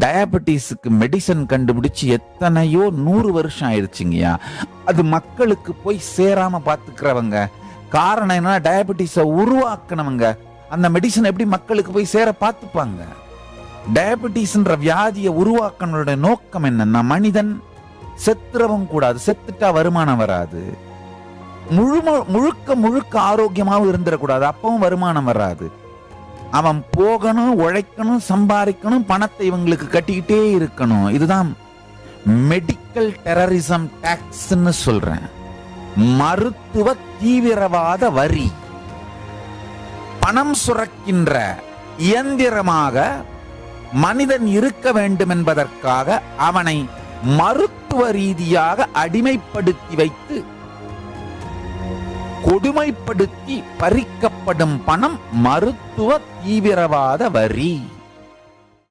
டயபெட்டிஸுக்கு medicine கண்டுபிடிச்சு எத்தனையோ 100 வருஷம் ஆயிடுச்சுங்கய்யா. அது மக்களுக்கு போய் சேராம பாத்துக்கிறவங்க. காரணம் என்ன? டயபெட்டிஸை உருவாக்குனவங்க அந்த மெடிசன் எப்படி மக்களுக்கு போய் சேர பார்த்துப்பாங்க? டயபெட்டிஸ்ன்ற வியாதியை உருவாக்கனோட நோக்கம் என்னன்னா, மனிதன் செத்துறவும் கூடாது, செத்துட்டா வருமானம் வராது, முழுக்க முழுக்க ஆரோக்கியமாவும் இருந்துடக்கூடாது, அப்பவும் வருமானம் வராது. அவன் போகணும், உழைக்கணும், சம்பாதிக்கணும், பணத்தை இவங்களுக்கு கட்டிக்கிட்டே இருக்கணும். இதுதான் மெடிக்கல் டெரரிசம் டாக்ஸ்ன்னு சொல்றேன். மருத்துவ தீவிரவாத வரி. பணம் சுரக்கின்ற இயந்திரமாக மனிதன் இருக்க வேண்டும் என்பதற்காக அவனை மருத்துவ ரீதியாக அடிமைப்படுத்தி வைத்து கொடுமைப்படுத்தி பறிக்கப்படும் பணம் மருத்துவ தீவிரவாத வரி.